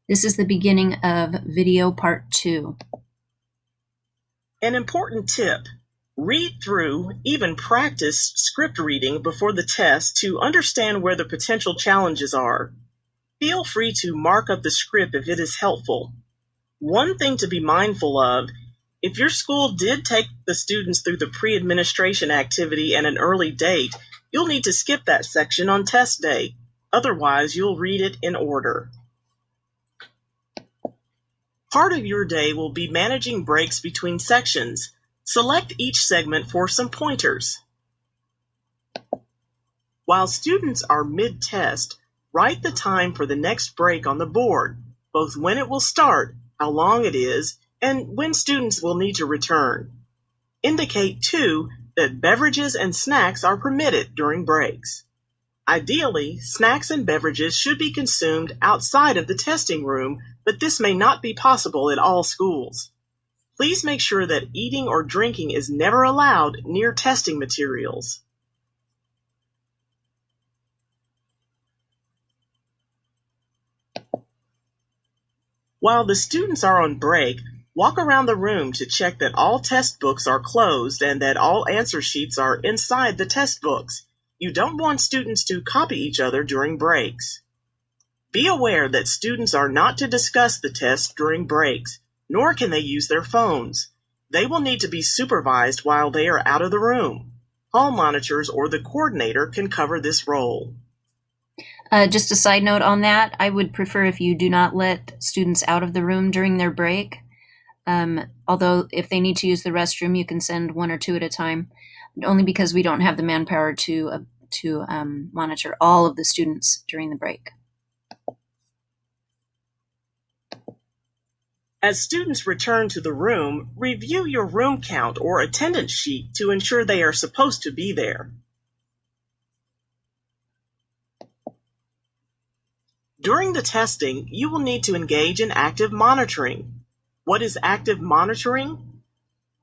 This is the beginning of video part 2. An important tip: read through, even practice script reading before the test to understand where the potential challenges are. Feel free to mark up the script if it is helpful. One thing to be mindful of: if your school did take the students through the pre-administration activity at an early date, you'll need to skip that section on test day. Otherwise, you'll read it in order. Part of your day will be managing breaks between sections. Select each segment for some pointers. While students are mid-test, write the time for the next break on the board, both when it will start, how long it is, and when students will need to return. Indicate, too, that beverages and snacks are permitted during breaks. Ideally, snacks and beverages should be consumed outside of the testing room, but this may not be possible at all schools. Please make sure that eating or drinking is never allowed near testing materials. While the students are on break, walk around the room to check that all test books are closed and that all answer sheets are inside the test books. You don't want students to copy each other during breaks. Be aware that students are not to discuss the test during breaks, nor can they use their phones. They will need to be supervised while they are out of the room. Hall monitors or the coordinator can cover this role. Just a side note on that, I would prefer if you do not let students out of the room during their break. Although if they need to use the restroom, you can send 1 or 2 at a time, only because we don't have the manpower to monitor all of the students during the break. As students return to the room, review your room count or attendance sheet to ensure they are supposed to be there. During the testing, you will need to engage in active monitoring. What is active monitoring?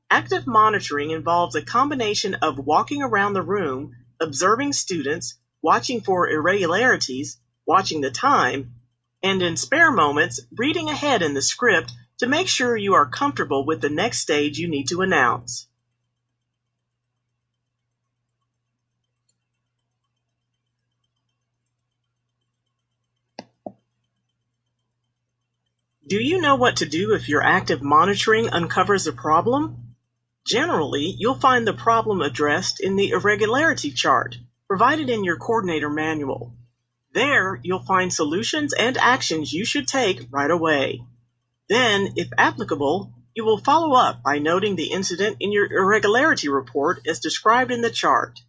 Active monitoring involves a combination of walking around the room, observing students, watching for irregularities, watching the time, and in spare moments, reading ahead in the script to make sure you are comfortable with the next stage you need to announce. Do you know what to do if your active monitoring uncovers a problem? Generally, you'll find the problem addressed in the irregularity chart provided in your coordinator manual. There, you'll find solutions and actions you should take right away. Then, if applicable, you will follow up by noting the incident in your irregularity report as described in the chart.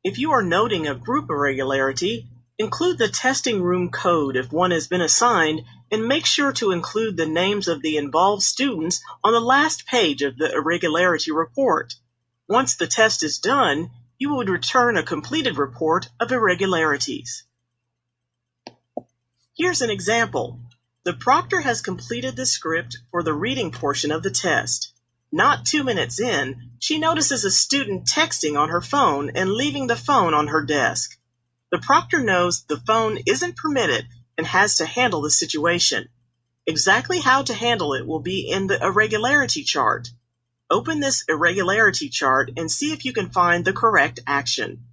If you are noting a group irregularity, include the testing room code if one has been assigned, and make sure to include the names of the involved students on the last page of the irregularity report. Once the test is done, you would return a completed report of irregularities. Here's an example. The proctor has completed the script for the reading portion of the test. Not 2 minutes in, she notices a student texting on her phone and leaving the phone on her desk. The proctor knows the phone isn't permitted and has to handle the situation. Exactly how to handle it will be in the irregularity chart. Open this irregularity chart and see if you can find the correct action.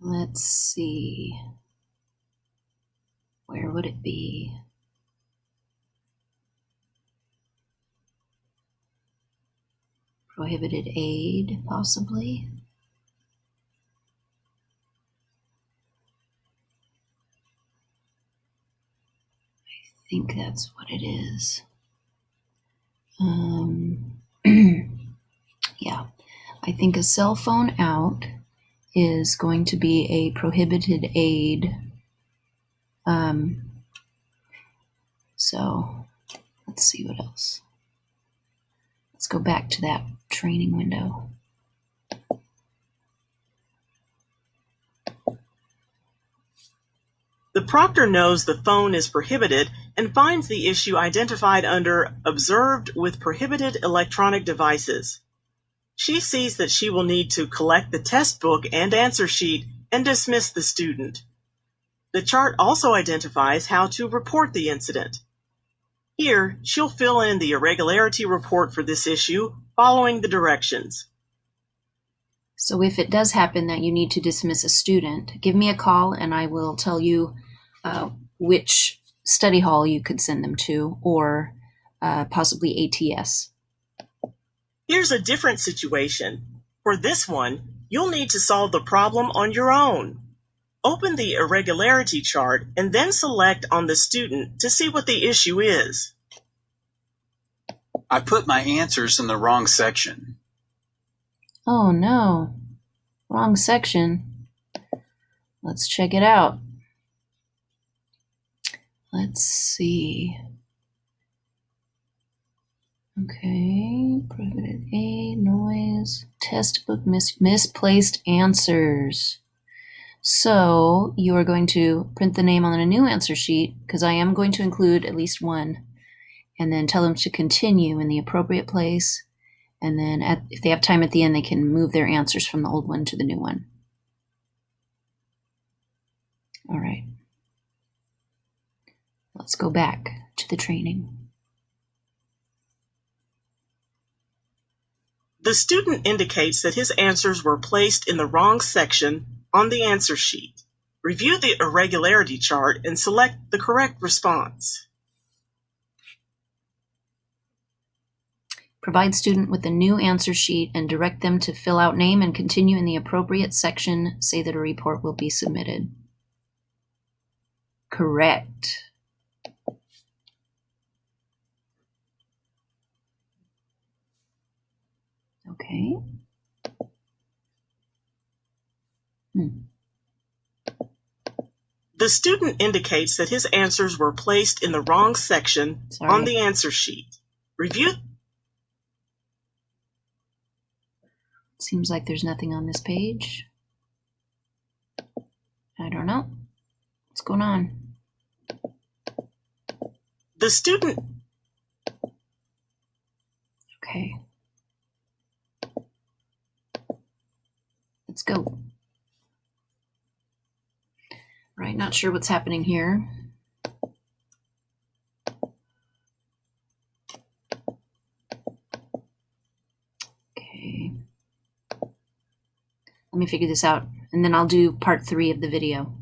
Let's see. Where would it be? Prohibited aid, possibly. I think that's what it is. Yeah, I think a cell phone out is going to be a prohibited aid. So let's see what else. Let's go back to that training window. The proctor knows the phone is prohibited and finds the issue identified under Observed with Prohibited Electronic Devices. She sees that she will need to collect the test book and answer sheet and dismiss the student. The chart also identifies how to report the incident. Here, she'll fill in the irregularity report for this issue following the directions. So if it does happen that you need to dismiss a student, give me a call and I will tell you which study hall you could send them to, or possibly ATS. Here's a different situation. For this one, you'll need to solve the problem on your own. Open the irregularity chart and then select on the student to see what the issue is. I put my answers in the wrong section. Oh no, wrong section. Let's check it out. Let's see. Okay, prohibited A, noise, textbook misplaced answers. So you are going to print the name on a new answer sheet, because I am going to include at least one, and then tell them to continue in the appropriate place. And then if they have time at the end, they can move their answers from the old one to the new one. All right. Let's go back to the training. The student indicates that his answers were placed in the wrong section on the answer sheet. Review the irregularity chart and select the correct response. Provide student with a new answer sheet and direct them to fill out name and continue in the appropriate section. Say that a report will be submitted. Correct. Okay. The student indicates that his answers were placed in the wrong section on the answer sheet. Review. Seems like there's nothing on this page. I don't know. What's going on? The student. Okay. Let's go. Right, not sure what's happening here. Okay. Let me figure this out, and then I'll do part 3 of the video.